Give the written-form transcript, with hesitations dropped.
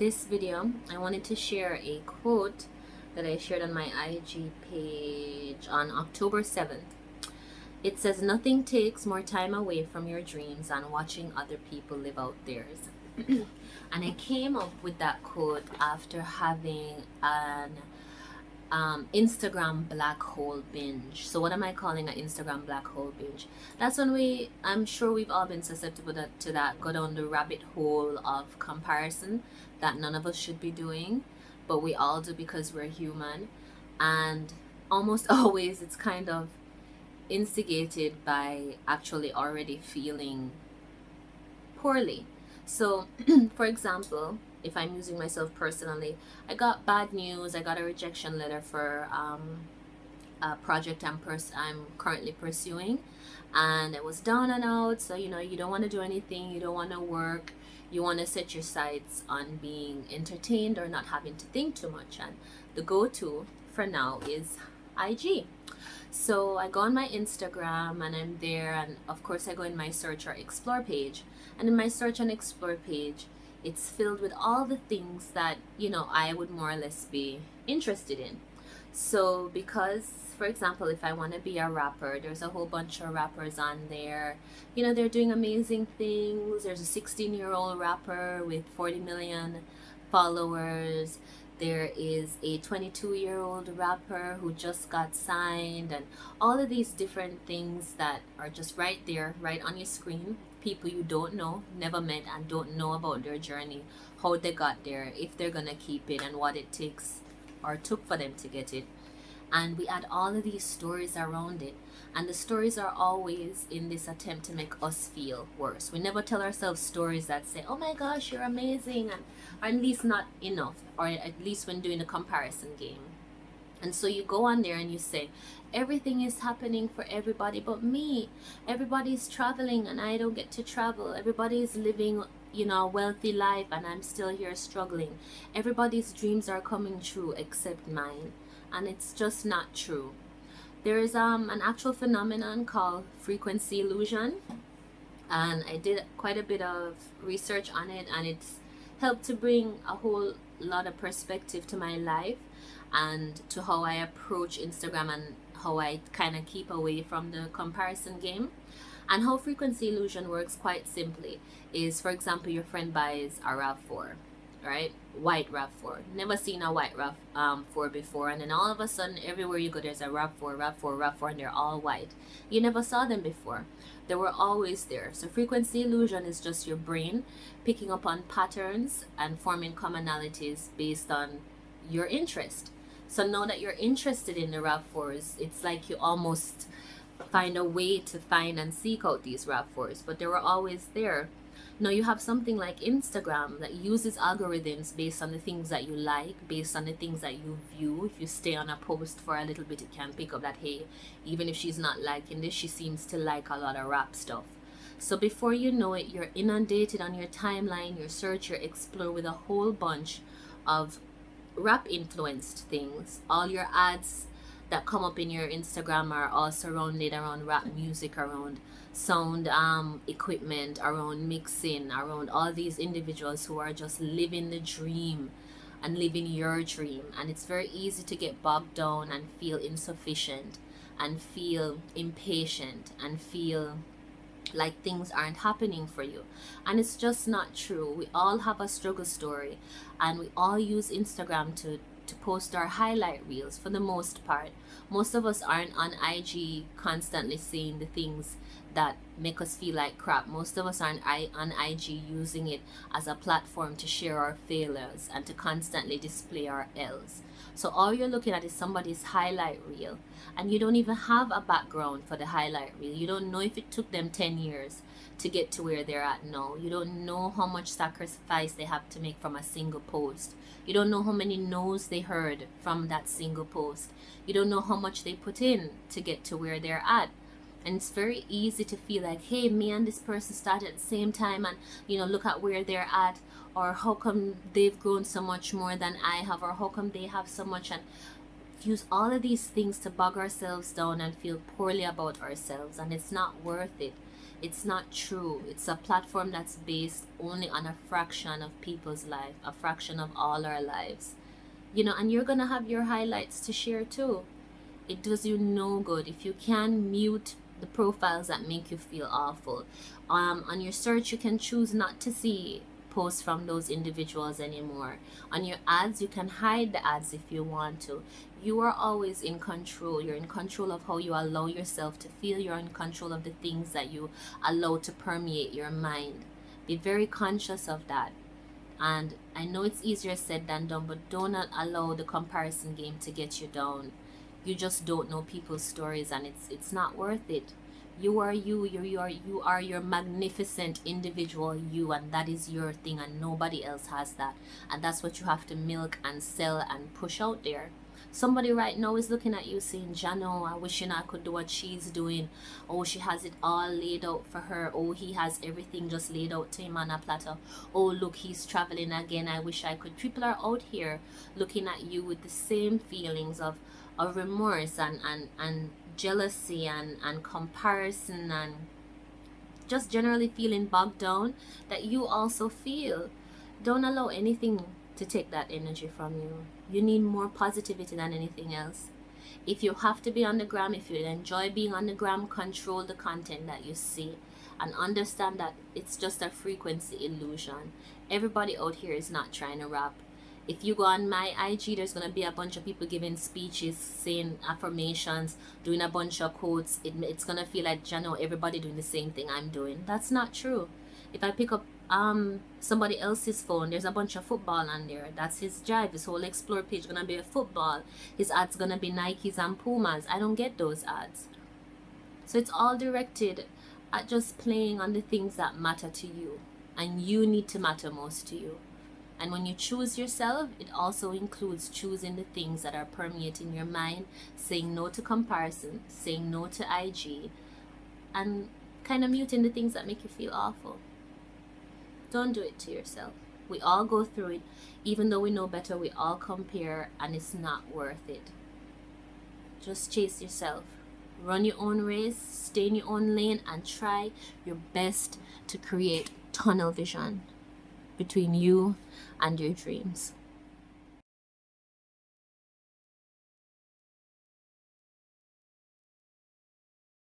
this video, I wanted to share a quote that I shared on my IG page on October 7th. It says, "Nothing takes more time away from your dreams than watching other people live out theirs." And I came up with that quote after having an Instagram black hole binge. So what am I calling an Instagram black hole binge? That's when I'm sure we've all been susceptible to that, go down the rabbit hole of comparison that none of us should be doing, but we all do because we're human. And almost always it's kind of instigated by actually already feeling poorly. So for example, if I'm using myself personally, I got bad news. I got a rejection letter for a project I'm currently pursuing, and I was down and out. So you don't want to do anything, you don't want to work, you want to set your sights on being entertained or not having to think too much. And the go-to for now is IG. So I go on my Instagram and I'm there, and of course I go in my search or explore page, and in my search and explore page, it's filled with all the things that I would more or less be interested in. So because, for example, if I want to be a rapper, there's a whole bunch of rappers on there. They're doing amazing things. There's a 16-year-old rapper with 40 million followers. There is a 22-year-old rapper who just got signed, and all of these different things that are just right there, right on your screen. People you don't know, never met, and don't know about their journey, how they got there, if they're gonna keep it, and what it takes or took for them to get it. And we add all of these stories around it, and the stories are always in this attempt to make us feel worse. We never tell ourselves stories that say, "Oh my gosh, you're amazing," and or at least not enough, or at least when doing a comparison game. And so you go on there and you say, "Everything is happening for everybody but me. Everybody's traveling and I don't get to travel. Everybody is living a wealthy life and I'm still here struggling. Everybody's dreams are coming true except mine." And it's just not true. There is an actual phenomenon called frequency illusion, and I did quite a bit of research on it, and it's helped to bring a whole lot of perspective to my life and to how I approach Instagram, and how I kind of keep away from the comparison game. And how frequency illusion works quite simply is, for example, your friend buys a RAV4, right? White RAV4. Never seen a white RAV4 before, and then all of a sudden, everywhere you go, there's a RAV4, RAV4, RAV4, and they're all white. You never saw them before. They were always there. So frequency illusion is just your brain picking up on patterns and forming commonalities based on your interest. So now that you're interested in the RAV4s, it's like you almost find a way to find and seek out these RAV4s, but they were always there. Now you have something like Instagram that uses algorithms based on the things that you like, based on the things that you view. If you stay on a post for a little bit, it can pick up that, hey, even if she's not liking this, she seems to like a lot of rap stuff. So before you know it, you're inundated on your timeline, your search, your explore with a whole bunch of rap influenced things. All your ads that come up in your Instagram are all surrounded around rap music, around sound equipment, around mixing, around all these individuals who are just living the dream and living your dream. And it's very easy to get bogged down and feel insufficient and feel impatient and feel like things aren't happening for you. And it's just not true. We all have a struggle story, and we all use Instagram to post our highlight reels for the most part. Most of us aren't on IG constantly seeing the things that make us feel like crap. Most of us aren't on IG using it as a platform to share our failures and to constantly display our L's. So all you're looking at is somebody's highlight reel, and you don't even have a background for the highlight reel. You don't know if it took them 10 years to get to where they're at now. You don't know how much sacrifice they have to make from a single post. You don't know how many no's they heard from that single post. You don't know how much they put in to get to where they're at. And it's very easy to feel like, hey, me and this person started at the same time, and look at where they're at, or how come they've grown so much more than I have, or how come they have so much, and use all of these things to bog ourselves down and feel poorly about ourselves. And it's not worth it. It's not true. It's a platform that's based only on a fraction of people's life, a fraction of all our lives. And you're gonna have your highlights to share too. It does you no good if you can mute the profiles that make you feel awful. On your search, you can choose not to see posts from those individuals anymore. On your ads, you can hide the ads if you want to. You are always in control. You're in control of how you allow yourself to feel. You're in control of the things that you allow to permeate your mind. Be very conscious of that. And I know it's easier said than done, but do not allow the comparison game to get you down. You just don't know people's stories, and it's not worth it. You are you. You are your magnificent individual you, and that is your thing, and nobody else has that. And that's what you have to milk and sell and push out there. Somebody right now is looking at you saying, Jano, I wish I could do what she's doing. Oh, she has it all laid out for her. Oh, he has everything just laid out to him on a platter. Oh, look, he's traveling again. I wish I could. People are out here looking at you with the same feelings of remorse and jealousy and comparison and just generally feeling bogged down that you also feel. Don't allow anything to take that energy from you. You need more positivity than anything else. If you have to be on the gram, if you enjoy being on the gram, control the content that you see and understand that it's just a frequency illusion. Everybody out here is not trying to rap. If you go on my IG, there's going to be a bunch of people giving speeches, saying affirmations, doing a bunch of quotes. It's going to feel like, everybody doing the same thing I'm doing. That's not true. If I pick up somebody else's phone, there's a bunch of football on there. That's his drive. His whole explore page gonna be a football. His ads gonna be Nikes and Pumas. I don't get those ads. So it's all directed at just playing on the things that matter to you, and you need to matter most to you. And when you choose yourself, it also includes choosing the things that are permeating your mind, saying no to comparison, saying no to IG, and kind of muting the things that make you feel awful. Don't do it to yourself. We all go through it. Even though we know better, we all compare, and it's not worth it. Just chase yourself. Run your own race, stay in your own lane, and try your best to create tunnel vision between you and your dreams.